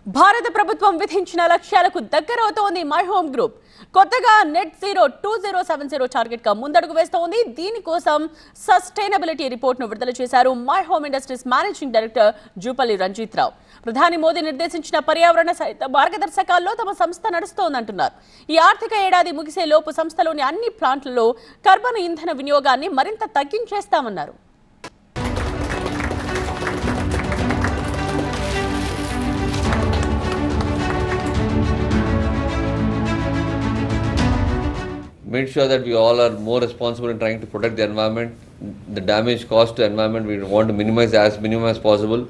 భారత ప్రభుత్వం విధించిన లక్ష్యాలకు దగ్గరవుతోంది మై హోమ్ గ్రూప్. కొత్తగా నెట్ జీరో 2070 టార్గెట్ గా ముందడుగు వేస్తోంది. దీనికోసం సస్టైనబిలిటీ రిపోర్ట్ ను విడుదల చేశారు My Home Industries managing director Jupalli Ranjith Rao. ప్రధాని మోదీ నిర్దేశించిన పర్యావరణ సహిత మార్గదర్శకాల్లో తమ సంస్థ నడుస్తోందంటున్నారు. ఈ ఆర్థిక ఏడాది ముగిసే లోపు సంస్థలోని అన్ని ప్లాంట్లలో కర్బన ఇంధన వినియోగాన్ని మరింత తగ్గించేస్తామన్నారు. Made sure that we all are more responsible in trying to protect the environment. The damage caused to environment we want to minimize as possible.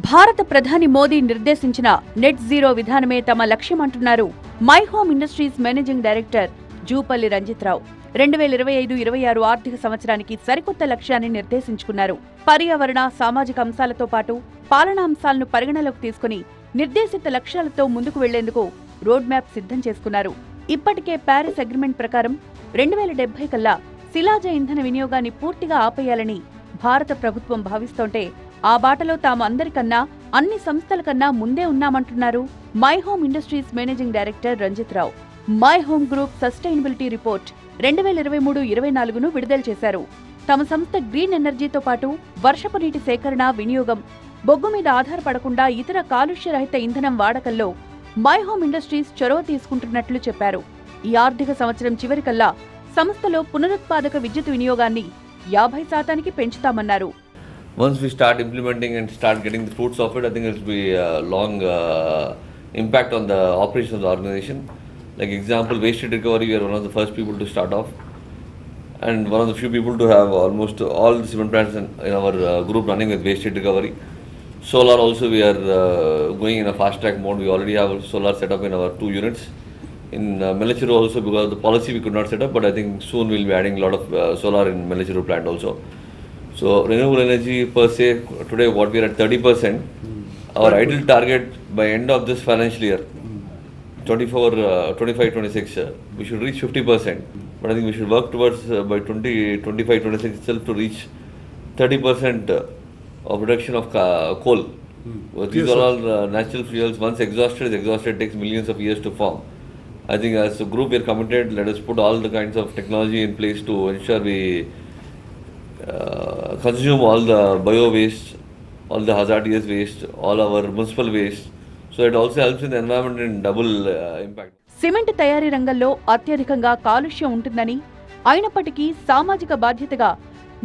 భారత ప్రధాని మోదీ నిర్దేశించిన నెట్ జీరో విధానమే తమ లక్ష్యమంటున్నారు My Home Industries managing director Jupalli Ranjith Rao. 2025-26 ఆర్థిక సంవత్సరానికి సరికొత్త లక్ష్యాన్ని నిర్దేశించుకున్నారు. పర్యావరణ సామాజిక అంశాలతో పాటు పాలనా అంశాలను పరిగణలోకి తీసుకుని నిర్దేశిత లక్ష్యాలతో ముందుకు వెళ్లేందుకు రోడ్ మ్యాప్ సిద్ధం చేసుకున్నారు. ఇప్పటికే ప్యారిస్ అగ్రిమెంట్ ప్రకారం 2070 కల్లా శిలాజ ఇంధన వినియోగాన్ని పూర్తిగా ఆపేయాలని భారత ప్రభుత్వం భావిస్తోంటే ఆ బాటలో తాము అందరికన్నా అన్ని సంస్థల కన్నా ముందే ఉన్నామంటున్నారు My Home Industries managing director Ranjith Rao. My Home Group sustainability report 2023-24ను విడుదల చేశారు. తమ సంస్థ గ్రీన్ ఎనర్జీతో పాటు వర్షపు నీటి సేకరణ, వినియోగం, బొగ్గు మీద ఆధారపడకుండా ఇతర కాలుష్యరహిత ఇంధనం వాడకంలో మై హోమ్ ఇండస్ట్రీస్ చొరవ తీసుకుంటున్నట్లు చెప్పారు. ఈ ఆర్థిక సంవత్సరం చివరికల్లా సంస్థలో పునరుత్పాదక విద్యుత్ వినియోగాన్ని 50% పెంచుతామన్నారు. Once we start implementing and start getting the fruits of it, I think it will be a long impact on the operations of the organization. Like example, waste heat recovery, we are one of the first people to start off, and one of the few people to have almost all the cement plants in our group running with waste heat recovery. Solar also we are going in a fast track mode. We already have solar set up in our 2 units. In Melachuru also, because of the policy we could not set up, but I think soon we will be adding a lot of solar in Melachuru plant also. So renewable energy per se, today what we are at 30%. Our ideal target by end of this financial year, 25-26, we should reach 50%. But I think we should work towards by 25-26 itself to reach 30% of reduction of coal. These are all natural fuels. Once exhausted, it takes millions of years to form. I think as a group we are committed. Let us put all the kinds of technology in place to ensure we consume all the bio waste, all the hazardous waste, all our municipal waste. So it also helps in the environment in double impact. Cement తయారీ రంగంలో అత్యధికంగా కాలుష్యం ఉంటుందని, అయినప్పటికీ సామాజిక బాధ్యతగా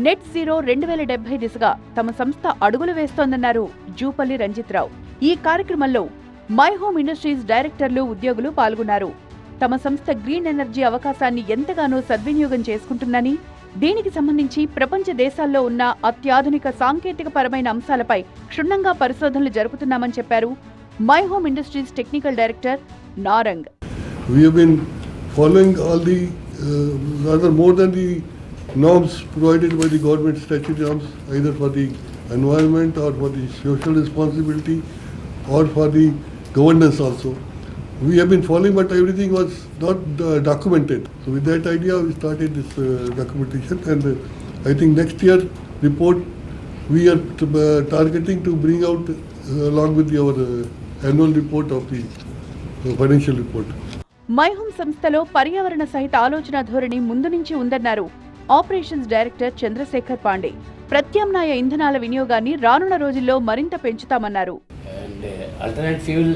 net zero 2070 దిశగా తమ సంస్థ అడుగులు వేస్తోందన్నారు జూపల్లి రంజిత్ రావు. ఈ కార్యక్రమంలో మై హోమ్ ఇండస్ట్రీస్ డైరెక్టర్లు, ఉద్యోగులు పాల్గొన్నారు. తమ సంస్థ గ్రీన్ ఎనర్జీ అవకాశాన్ని ఎంతగానో సద్వినియోగం చేసుకుంటుందని, దీనికి సంబంధించి ప్రపంచ దేశాల్లో ఉన్న అత్యాధునిక సాంకేతిక పరమైన అంశాలపై క్షుణ్ణంగా పరిశోధనలు జరుపుతున్నామని చెప్పారు my Home industries technical director Narang. We have been following all the rather more than the norms provided by the government statutory norms, either for the environment or for the social responsibility or for the governance also. We have been following, but everything was not documented. So with that idea, we started this documentation, and I think next year report we are targeting to bring out along with our annual report of the financial report. My home సంస్థలో పర్యావరణ సహిత ఆలోచన ధోరణి ముందు నుంచి ఉందన్నారు operations director Chandrasekhar Pandey. ప్రత్యామ్నాయ ఇంధనాల వినియోగాన్ని రానున్న రోజుల్లో మరింత పెంచుతామన్నారు. Alternate fuel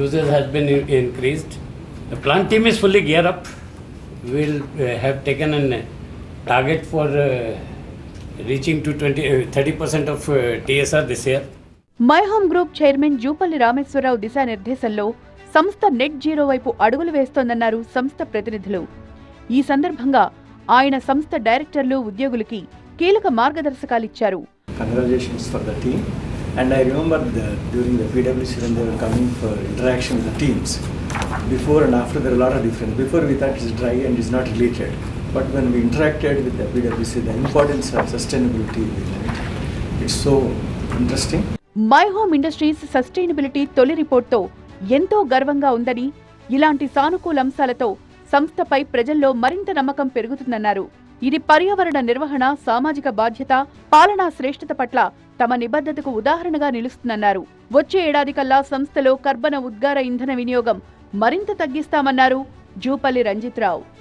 usage has been increased. The plant team is fully geared up. We will have taken a target for reaching to 30% of TSR this year. My Home Group chairman Jupalli Rameshwar Rao దిశానిర్దేశంలో సంస్థ net zero వైపు అడుగులు వేస్తోందన్నారు సంస్థ ప్రతినిధులు. ఈ సందర్భంగా ఆయన సంస్థ డైరెక్టర్లు, ఉద్యోగులకి కీలక మార్గదర్శకాలిచ్చారు. Congratulations for the team. And I remember during the PwC when they were coming for interaction with the teams, before and after there are a lot of difference. Before we thought it's dry and it's not related. But when we interacted with the PwC, the importance of sustainability, it's so interesting. My Home industries sustainability తొలి రిపోర్ట్తో ఎంతో గర్వంగా ఉందని, ఇలాంటి సానుకూల అంశాలతో సంస్థపై ప్రజల్లో మరింత నమ్మకం పెరుగుతుందన్నారు. ఇది పర్యావరణ నిర్వహణ, సామాజిక బాధ్యత, పాలనా శ్రేష్ఠత పట్ల తమ నిబద్ధతకు ఉదాహరణగా నిలుస్తుందన్నారు. వచ్చే ఏడాది కల్లా సంస్థలో కర్బన ఉద్గార ఇంధన వినియోగం మరింత తగ్గిస్తామన్నారు జూపల్లి రంజిత్రావు.